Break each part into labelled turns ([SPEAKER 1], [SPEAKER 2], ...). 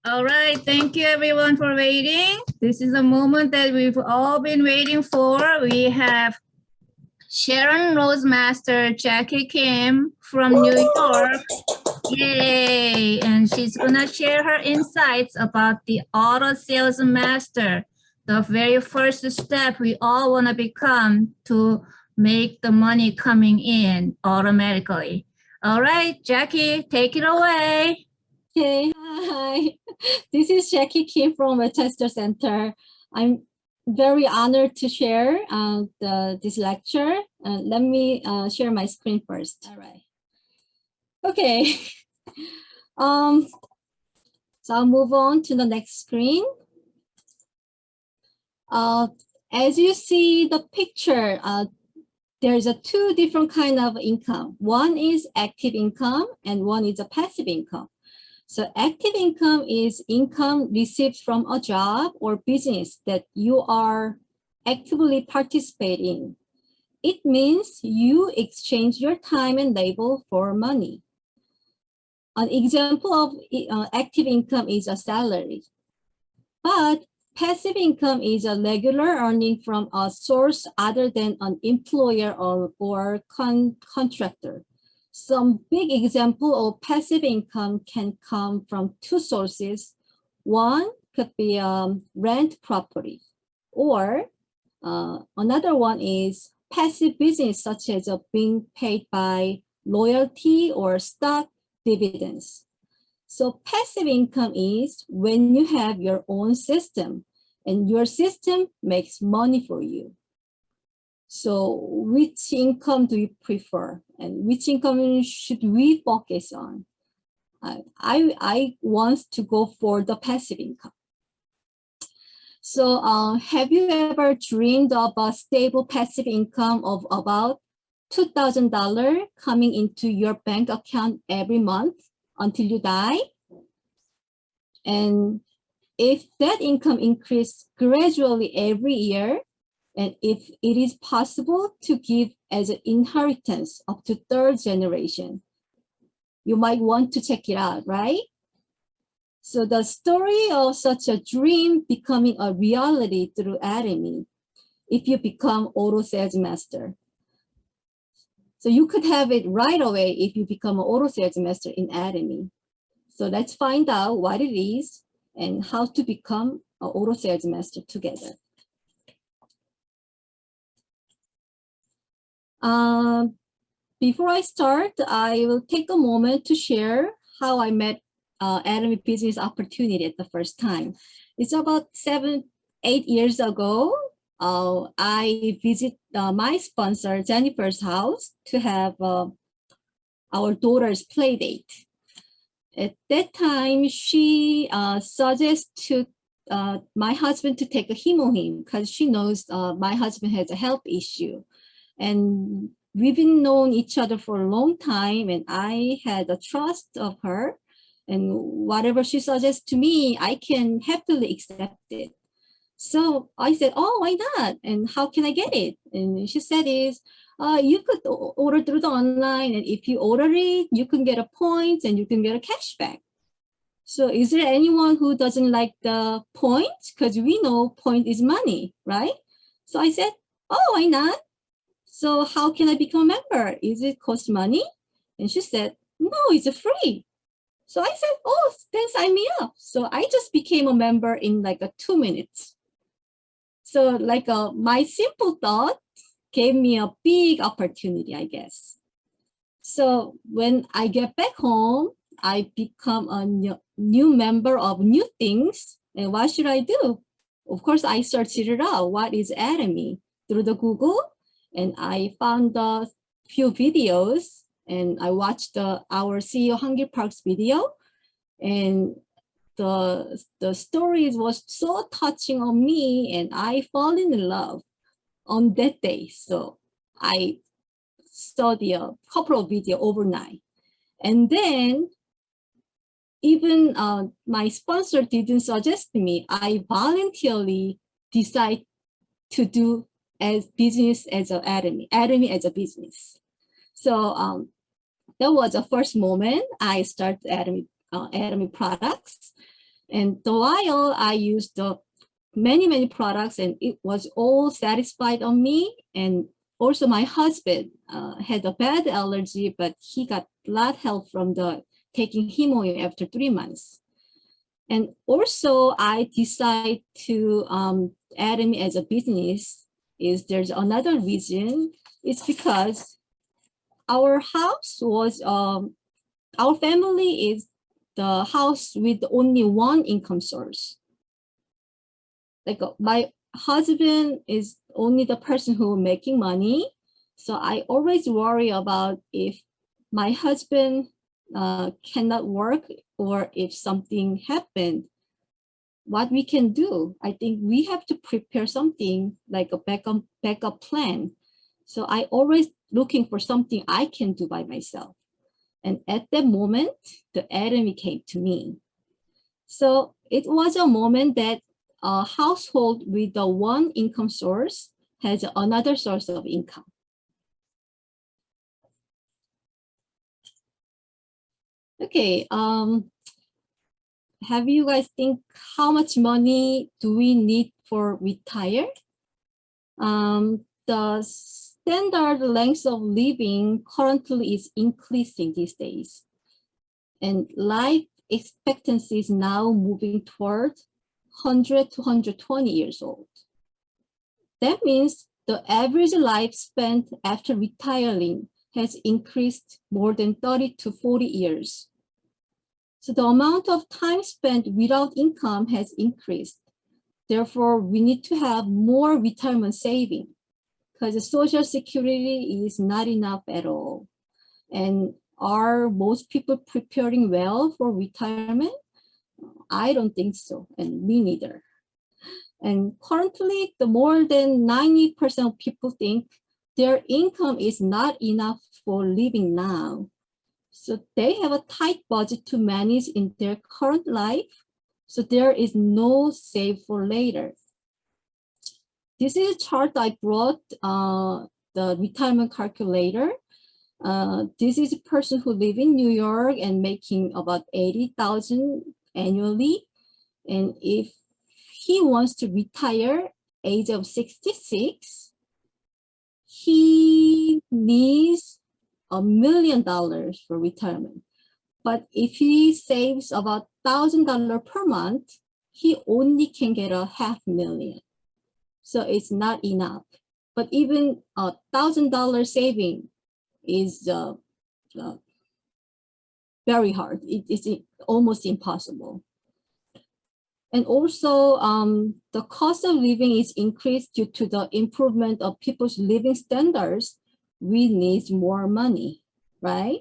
[SPEAKER 1] All right, thank you everyone for waiting. This is the moment that we've all been waiting for. We have Sharon Rose Master, Jackie Kim from New York. Yay! And she's gonna share her insights about the auto sales master, the very first step we all wanna become to make the money coming in automatically. All right, Jackie, take it away.
[SPEAKER 2] Okay, hi. This is Jackie Kim from a Tester Center. I'm very honored to share this lecture. Let me share my screen first. All right. Okay. So I'll move on to the next screen. As you see the picture, there's two different kind of income. One is active income and one is a passive income. So active income is income received from a job or business that you are actively participating. It means you exchange your time and labor for money. An example of active income is a salary. But passive income is a regular earning from a source other than an employer or contractor. Some big example of passive income can come from two sources. One could be rent property, or another one is passive business, such as being paid by loyalty or stock dividends. So passive income is when you have your own system and your system makes money for you. So which income do you prefer and which income should we focus on? I want to go for the passive income. So have you ever dreamed of a stable passive income of about $2,000 coming into your bank account every month until you die? And if that income increases gradually every year, and if it is possible to give as an inheritance up to third generation, you might want to check it out, right? So the story of such a dream becoming a reality through Atomy, if you become auto sales master. So you could have it right away if you become an auto sales master in Atomy. So let's find out what it is and how to become an auto sales master together. Before I start, I will take a moment to share how I met Atomy business opportunity at the first time. It's about 7-8 years ago. I visit my sponsor Jennifer's house to have our daughter's play date. At that time, she suggested my husband to take a hemohim because she knows my husband has a health issue. And we've been known each other for a long time, and I had a trust of her. And whatever she suggests to me, I can happily accept it. So I said, oh, why not? And how can I get it? And she said you could order through the online, and if you order it, you can get a points and you can get a cashback. So is there anyone who doesn't like the points? Because we know point is money, right? So I said, oh, why not? So how can I become a member? Is it cost money? And she said, no, it's free. So I said, oh, then sign me up. So I just became a member in like 2 minutes. So like my simple thought gave me a big opportunity, I guess. So when I get back home, I become a new member of new things. And what should I do? Of course, I searched it out. What is Atomy? Through the Google. And I found a few videos, and I watched our CEO Hangil Park's video, and the stories was so touching on me, and I fall in love on that day. So I saw the couple of videos overnight, and then even my sponsor didn't suggest me. I voluntarily decided to do as business as an Atomy as a business. So that was the first moment I started Atomy products. And the while I used the many products and it was all satisfied on me. And also my husband had a bad allergy, but he got a lot of help from the taking chemo after 3 months. And also I decided to Atomy as a business is there's another reason. It's because our house was, our family is the house with only one income source. Like my husband is only the person who making money. So I always worry about if my husband cannot work or if something happened, what we can do. I think we have to prepare something like a backup plan. So I always looking for something I can do by myself. And at that moment, the Atomy came to me. So it was a moment that a household with the one income source has another source of income. Okay, have you guys think how much money do we need for retire? The standard length of living currently is increasing these days. And life expectancy is now moving toward 100 to 120 years old. That means the average lifespan after retiring has increased more than 30 to 40 years. So the amount of time spent without income has increased. Therefore, we need to have more retirement saving because Social Security is not enough at all. And are most people preparing well for retirement? I don't think so, and me neither. And currently, the more than 90% of people think their income is not enough for living now. So they have a tight budget to manage in their current life. So there is no save for later. This is a chart I brought, the retirement calculator. This is a person who lives in New York and making about 80,000 annually. And if he wants to retire age of 66, he needs $1 million for retirement. But if he saves about $1,000 per month, he only can get $500,000. So it's not enough. But even $1,000 saving is very hard. It's almost impossible. And also, the cost of living is increased due to the improvement of people's living standards. We need more money, right?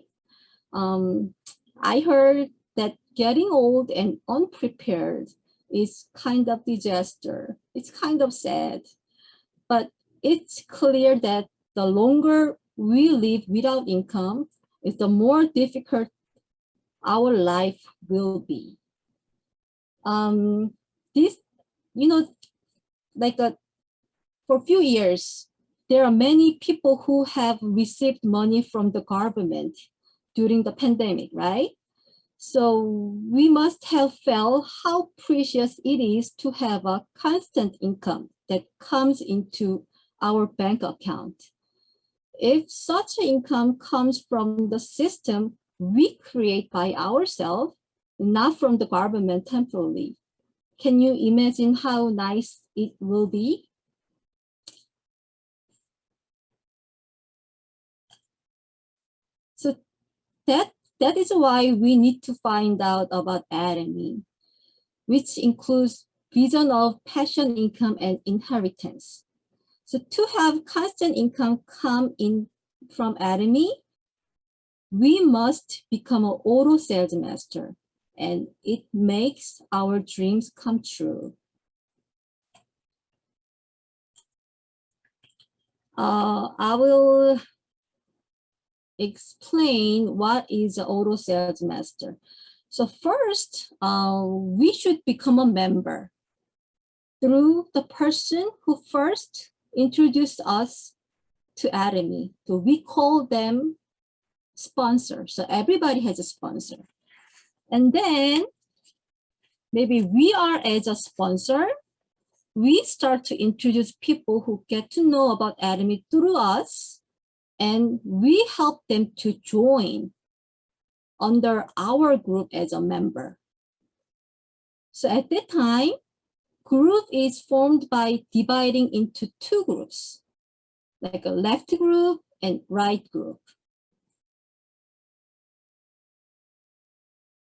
[SPEAKER 2] I heard that getting old and unprepared is kind of disaster. It's kind of sad, but it's clear that the longer we live without income, is the more difficult our life will be. This, for a few years, there are many people who have received money from the government during the pandemic, right? So we must have felt how precious it is to have a constant income that comes into our bank account. If such income comes from the system we create by ourselves, not from the government temporarily, can you imagine how nice it will be? So that is why we need to find out about Atomy, which includes vision of passion income and inheritance. So to have constant income come in from Atomy, we must become an auto sales master, and it makes our dreams come true. I will explain what is an auto sales master. So first, we should become a member through the person who first introduced us to Atomy. So we call them sponsor. So everybody has a sponsor. And then maybe we are as a sponsor, we start to introduce people who get to know about Atomy through us, and we help them to join under our group as a member. So at that time, group is formed by dividing into two groups, like a left group and right group.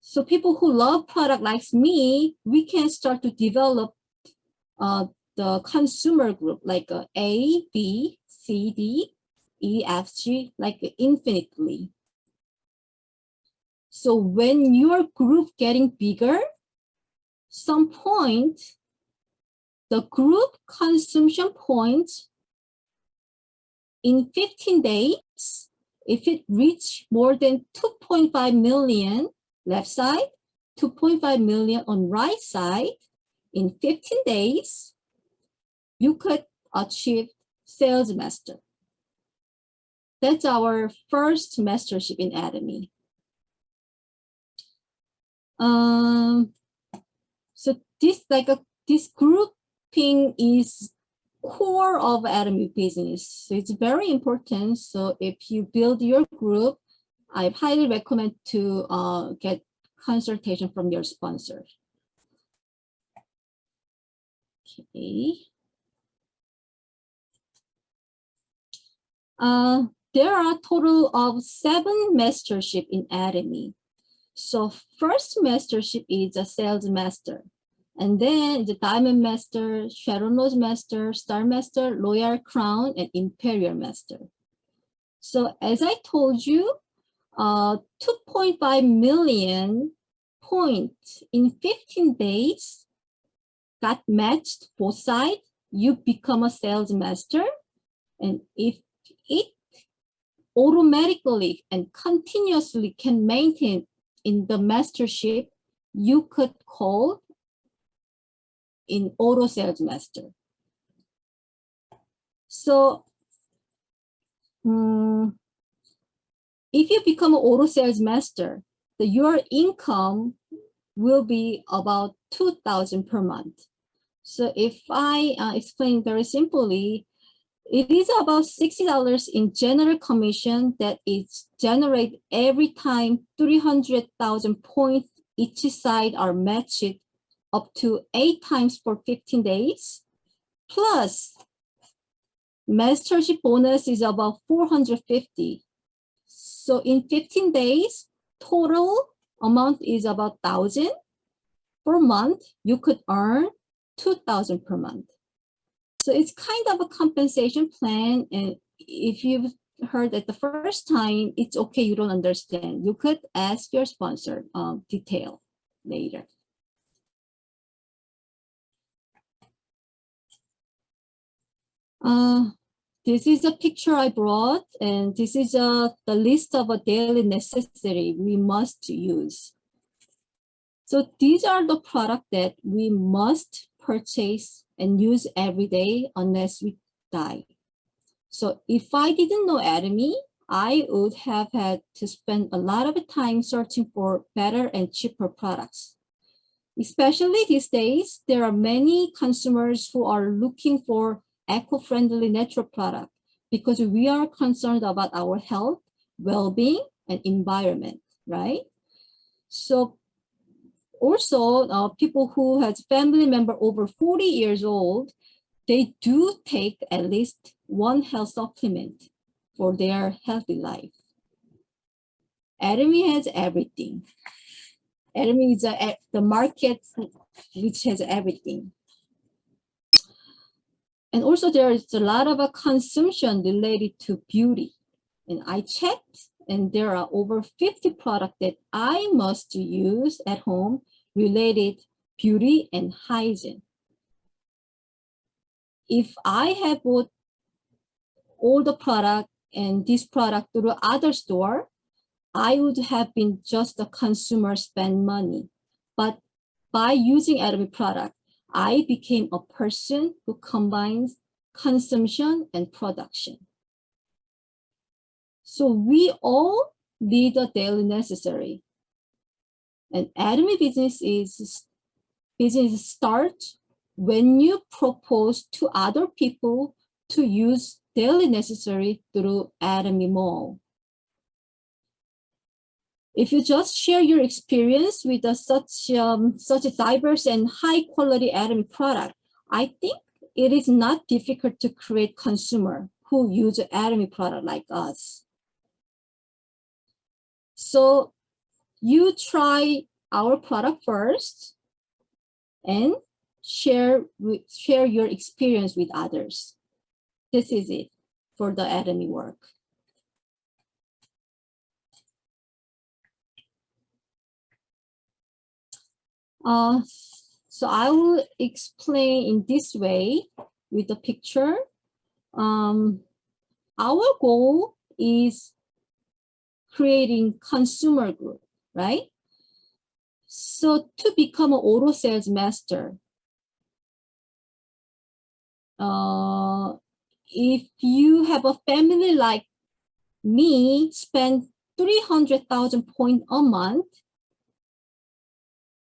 [SPEAKER 2] So people who love product like me, we can start to develop the consumer group like A, B, C, D, E, F, G, like infinitely. So when your group getting bigger, some point, the group consumption points in 15 days, if it reach more than 2.5 million left side, 2.5 million on right side, in 15 days, you could achieve sales master. That's our first mastership in Atomy. So this grouping is core of Atomy business. So it's very important. So if you build your group, I highly recommend to get consultation from your sponsor. Okay. There are a total of 7 masterships in Atomy. So first mastership is a sales master, and then the diamond master, shadow nose master, star master, royal crown, and imperial master. So as I told you, 2.5 million points in 15 days got matched both sides. You become a sales master, and if it automatically and continuously can maintain in the mastership, you could call in auto sales master. So if you become an auto sales master, your income will be about 2,000 per month. So if I explain very simply, it is about $60 in general commission that is generated every time 300,000 points each side are matched up to 8 times for 15 days. Plus, mastership bonus is about 450. So in 15 days, total amount is about 1,000 per month. You could earn 2,000 per month. So it's kind of a compensation plan. And if you've heard it the first time, it's okay, you don't understand. You could ask your sponsor detail later. This is a picture I brought, and this is the list of a daily necessity we must use. So these are the products that we must purchase and use every day unless we die. So if I didn't know Atomy, I would have had to spend a lot of time searching for better and cheaper products. Especially these days, there are many consumers who are looking for eco-friendly natural product because we are concerned about our health, well-being, and environment, right? So also, people who has family member over 40 years old, they do take at least one health supplement for their healthy life. Atomy has everything. Atomy is the market which has everything. And also there is a lot of consumption related to beauty. And I checked, and there are over 50 products that I must use at home related beauty and hygiene. If I have bought all the product and this product through other store, I would have been just a consumer spend money. But by using Atomy product, I became a person who combines consumption and production. So we all need a daily necessary. And Atomy business is business starts when you propose to other people to use daily necessary through Atomy Mall. If you just share your experience with such a diverse and high quality Atomy product, I think it is not difficult to create consumer who use Atomy product like us. So you try our product first and share your experience with others. This is it for the Atomy work. So I will explain in this way with the picture. Our goal is creating consumer group, right? So to become an auto sales master, if you have a family like me, spend 300,000 points a month,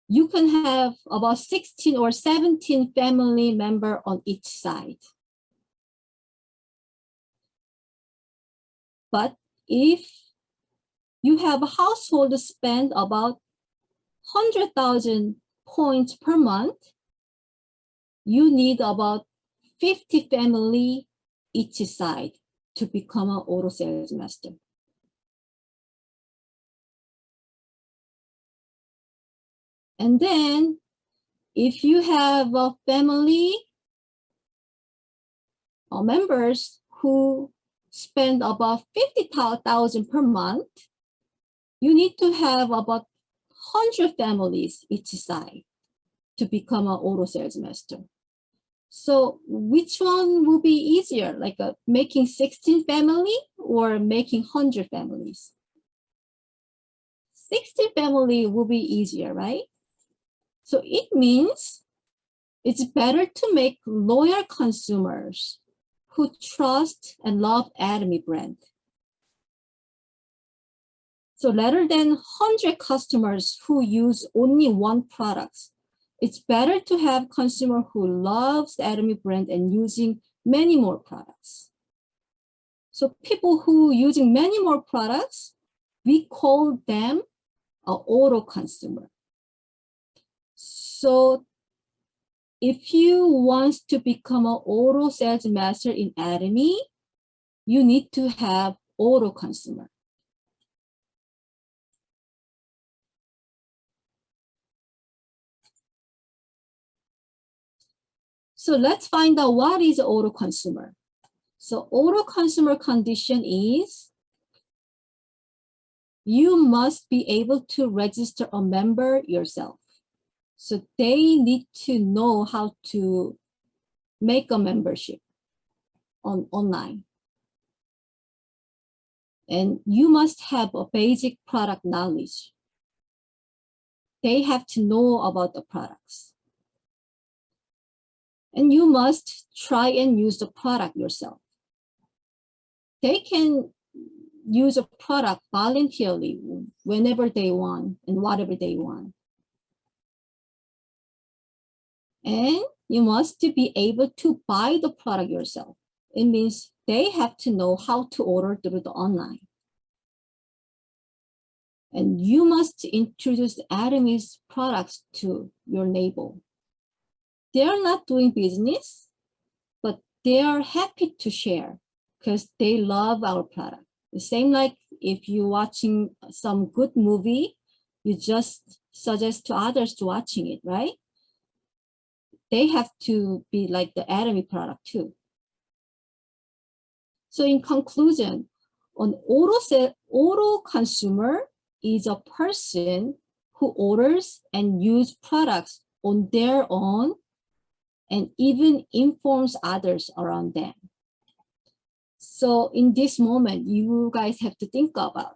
[SPEAKER 2] you can have about 16 or 17 family members on each side. But if you have a household spend about 100,000 points per month, you need about 50 family each side to become an auto sales master. And then if you have a family or members who spend about 50,000 per month, you need to have about 100 families each side to become an auto sales master. So which one will be easier, like making 16 family or making 100 families? 60 family will be easier, right? So it means it's better to make loyal consumers who trust and love Atomy brand. So rather than 100 customers who use only one product, it's better to have consumer who loves the Atomy brand and using many more products. So people who using many more products, we call them an auto consumer. So if you want to become an auto sales master in Atomy, you need to have auto consumer. So let's find out what is auto consumer. So auto consumer condition is you must be able to register a member yourself. So they need to know how to make a membership online. And you must have a basic product knowledge. They have to know about the products. And you must try and use the product yourself. They can use a product voluntarily whenever they want and whatever they want. And you must be able to buy the product yourself. It means they have to know how to order through the online. And you must introduce Atomy's products to your neighbor. They are not doing business, but they are happy to share because they love our product. The same like if you're watching some good movie, you just suggest to others to watching it, right? They have to be like the Atomy product too. So in conclusion, an auto consumer is a person who orders and use products on their own and even informs others around them. So in this moment, you guys have to think about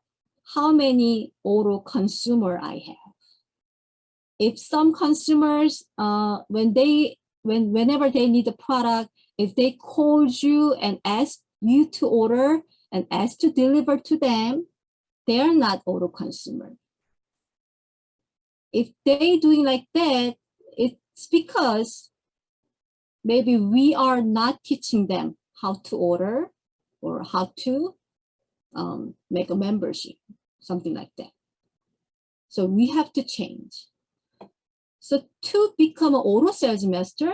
[SPEAKER 2] how many auto consumer I have. If some consumers, whenever they need a product, if they call you and ask you to order and ask to deliver to them, they are not auto consumer. If they doing like that, it It's because maybe we are not teaching them how to order or how to make a membership, something like that. So we have to change. So to become an auto sales master,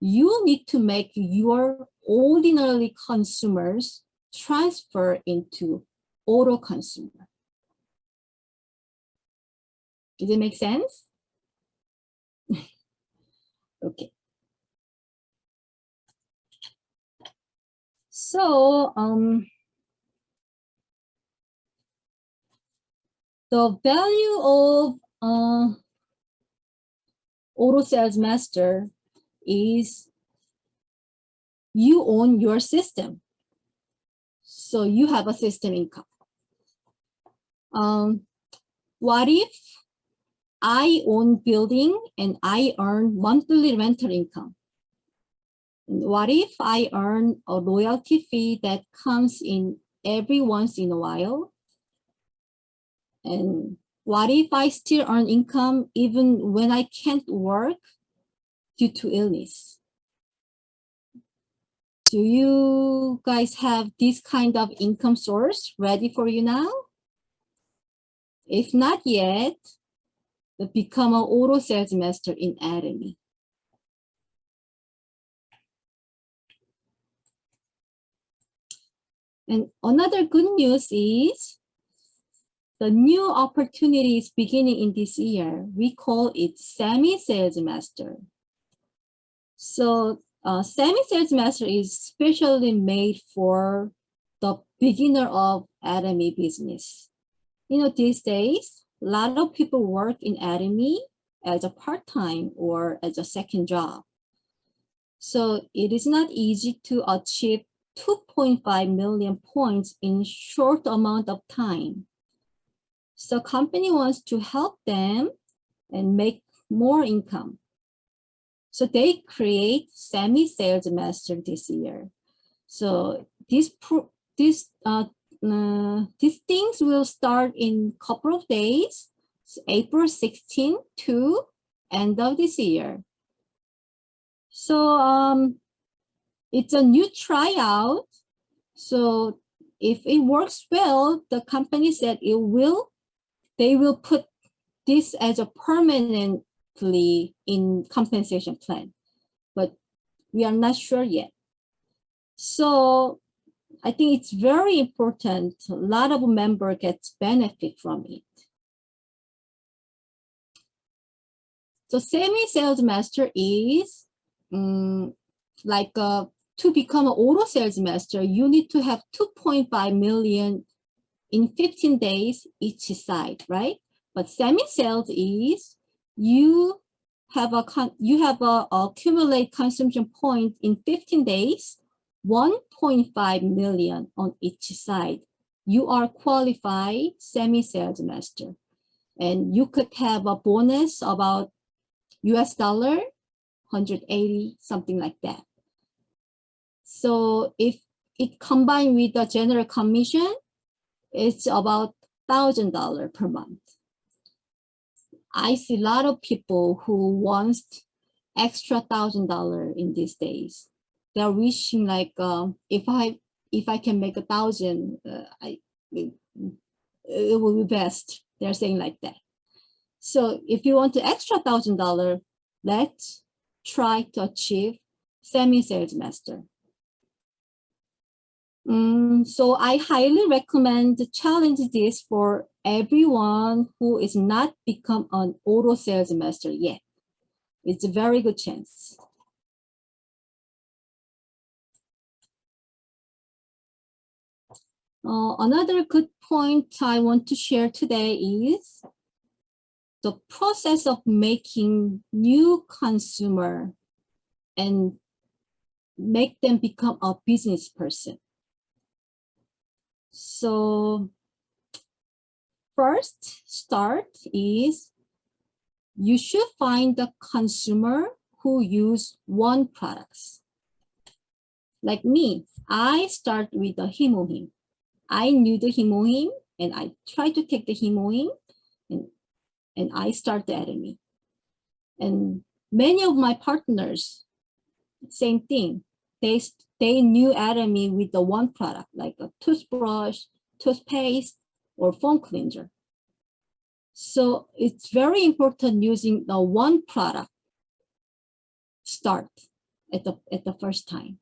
[SPEAKER 2] you need to make your ordinary consumers transfer into auto consumer. Does it make sense? Okay. So the value of auto sales master is you own your system. So you have a system income. What if I own building and I earn monthly rental income? And what if I earn a royalty fee that comes in every once in a while? And what if I still earn income even when I can't work due to illness? Do you guys have this kind of income source ready for you now? If not yet, become an auto sales master in Atomy. And another good news is the new opportunity is beginning in this year. We call it semi-sales master. So semi-sales master is specially made for the beginner of Atomy business. You know, these days, a lot of people work in Atomy as a part-time or as a second job. So it is not easy to achieve 2.5 million points in short amount of time. So company wants to help them and make more income. So they create semi-sales master this year. So these things will start in a couple of days, so April 16 to end of this year. So it's a new tryout. So if it works well, the company said they will put this as a permanently in compensation plan, but we are not sure yet. So I think it's very important. A lot of members get benefit from it. So semi-sales master is to become an auto sales master, you need to have 2.5 million in 15 days each side, right? But semi-sales is you have a accumulate consumption point in 15 days, 1.5 million on each side. You are qualified semi-sales master, and you could have a bonus about US dollar 180, something like that. So if it combined with the general commission, it's about $1,000 per month. I see a lot of people who wants extra $1,000 in these days. They're wishing like if I can make 1,000, it will be best. They're saying like that. So if you want the extra $1,000, let's try to achieve semi-sales master. So I highly recommend to challenge this for everyone who is not become an auto sales master yet. It's a very good chance. Another good point I want to share today is the process of making new consumer and make them become a business person. So first start is you should find the consumer who use one products. Like me, I start with the Himohim. I knew the Himohim and I tried to take the Himohim and I start the Atomy. And Many of my partners, same thing. They knew Atomy with the one product, like a toothbrush, toothpaste, or phone cleanser. So it's very important using the one product start at the first time.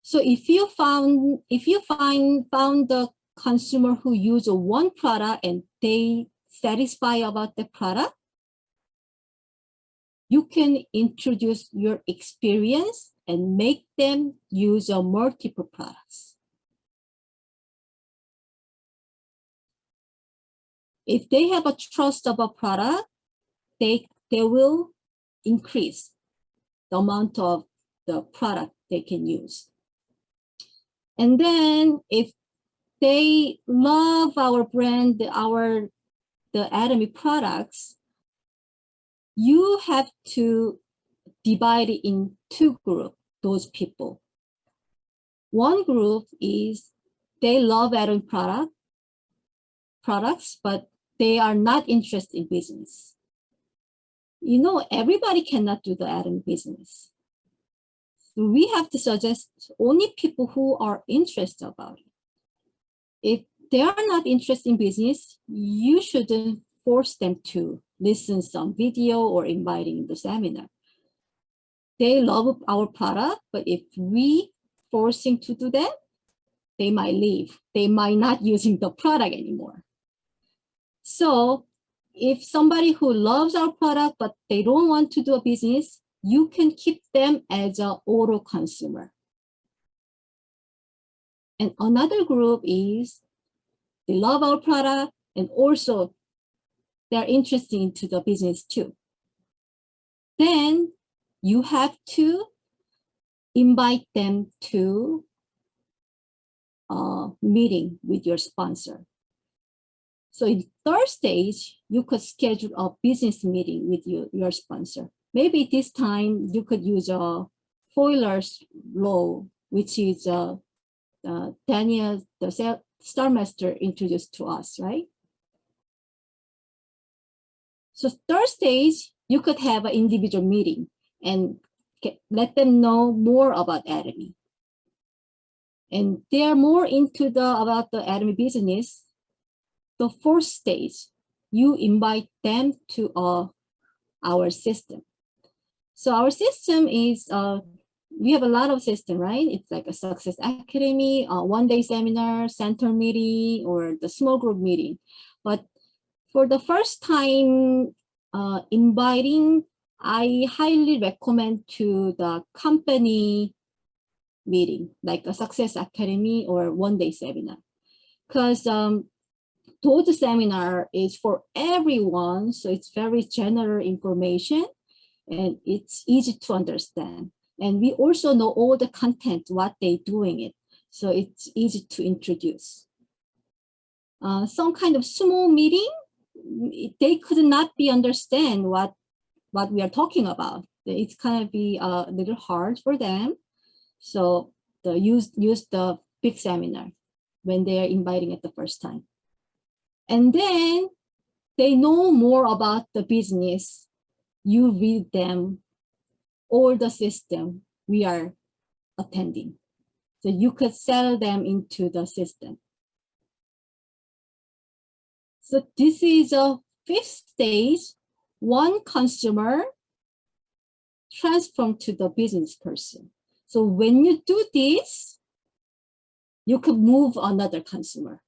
[SPEAKER 2] So if you found the consumer who use one product and they satisfied about the product, you can introduce your experience and make them use multiple products. If they have a trust of a product, they will increase the amount of the product they can use. And then if they love our brand, the Atomy products, you have to divide it in two groups, those people. One group is they love Atomy products, but they are not interested in business. You know, everybody cannot do the Atomy business. So we have to suggest only people who are interested about it. If they are not interested in business, you shouldn't force them to listen some video or inviting the seminar. They love our product, but if we forcing to do that, they might leave. They might not using the product anymore. So if somebody who loves our product, but they don't want to do a business, you can keep them as an auto consumer. And another group is they love our product and also they're interested into the business too. Then you have to invite them to a meeting with your sponsor. So in third stage, you could schedule a business meeting with your sponsor. Maybe this time you could use a Foiler's law, which is Daniel, the Star Master, introduced to us, right? So third stage, you could have an individual meeting and let them know more about Atomy. And they are more into about the Atomy business. The fourth stage, you invite them to our system. So our system is, we have a lot of system, right? It's like a Success Academy, a one-day seminar, center meeting, or the small group meeting. But for the first time inviting, I highly recommend to the company meeting, like a Success Academy or one-day seminar. Because those seminar is for everyone, so it's very general information and it's easy to understand. And we also know all the content, what they're doing it. So it's easy to introduce. Some kind of small meeting, they could not be understand what we are talking about. It's kind of be a little hard for them. So use the big seminar when they are inviting it the first time. And then they know more about the business. You read them all the system we are attending. So you could sell them into the system. So this is a fifth stage, one consumer transform to the business person. So when you do this, you could move another consumer.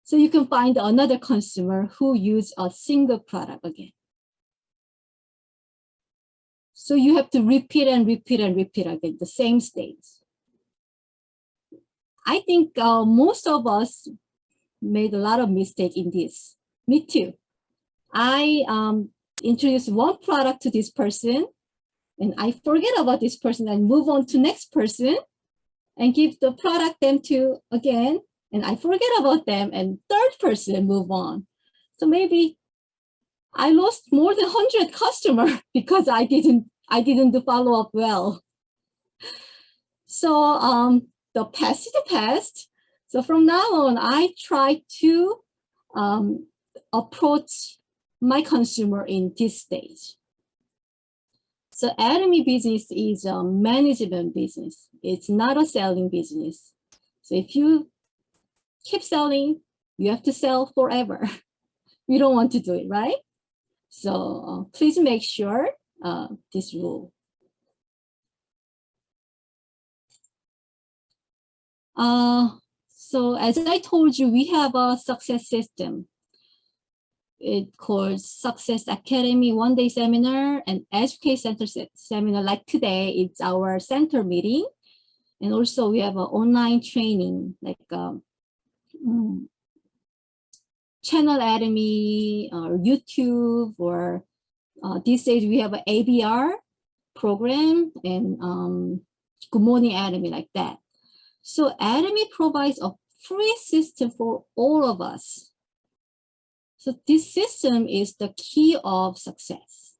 [SPEAKER 2] So you can find another consumer who use a single product again. So you have to repeat and repeat and repeat again, the same stage. I think most of us made a lot of mistake in this. Me too. I introduce one product to this person and I forget about this person and move on to next person and give the product them to again, and I forget about them and third person move on. So maybe I lost more than 100 customers because I didn't do follow up well. So the past is the past. So from now on, I try to approach my consumer in this stage. So Atomy business is a management business. It's not a selling business. So if you keep selling, you have to sell forever. We don't want to do it, right? So please make sure this rule. So as I told you, we have a success system. It calls Success Academy one-day seminar and Educate Center seminar. Like today, it's our center meeting. And also we have an online training, like Channel Atomy or YouTube, or these days we have an ABR program and Good Morning Atomy, like that. So Atomy provides a free system for all of us. So this system is the key of success.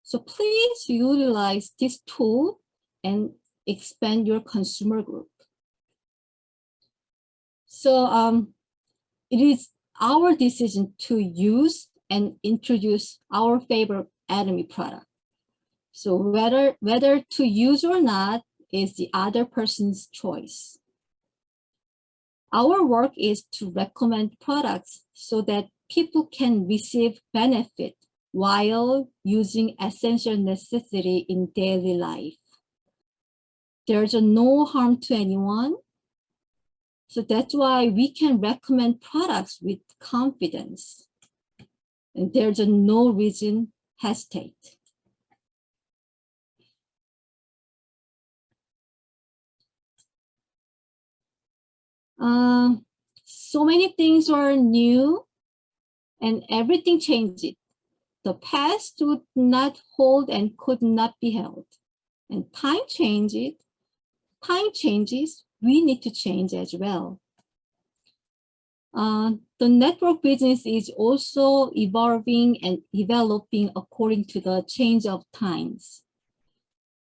[SPEAKER 2] So please utilize this tool and expand your consumer group. So it is our decision to use and introduce our favorite Atomy product. So whether to use or not is the other person's choice. Our work is to recommend products so that people can receive benefit while using essential necessity in daily life. There's no harm to anyone. So that's why we can recommend products with confidence. And there's no reason to hesitate. So many things are new and everything changes. The past would not hold and could not be held. And time changes, we need to change as well. The network business is also evolving and developing according to the change of times.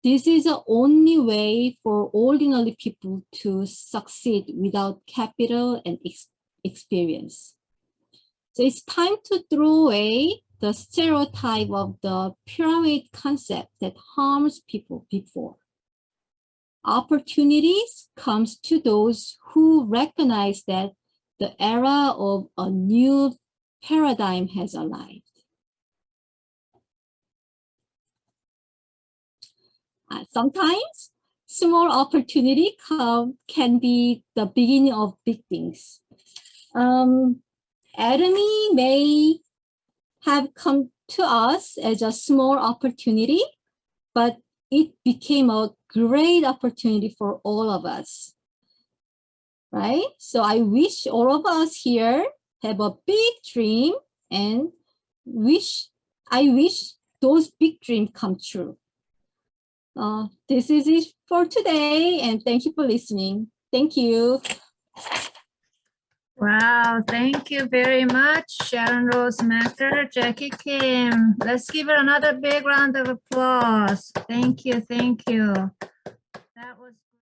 [SPEAKER 2] This is the only way for ordinary people to succeed without capital and experience. So it's time to throw away the stereotype of the pyramid concept that harms people before. Opportunities comes to those who recognize that the era of a new paradigm has arrived. Sometimes small opportunity can be the beginning of big things. Atomy may have come to us as a small opportunity, but it became a great opportunity for all of us, right? So I wish all of us here have a big dream, and I wish those big dreams come true. This is it for today, and thank you for listening. Thank you.
[SPEAKER 1] Wow, thank you very much, Sharon Rose Master, Jackie Kim. Let's give her another big round of applause. Thank you, thank you.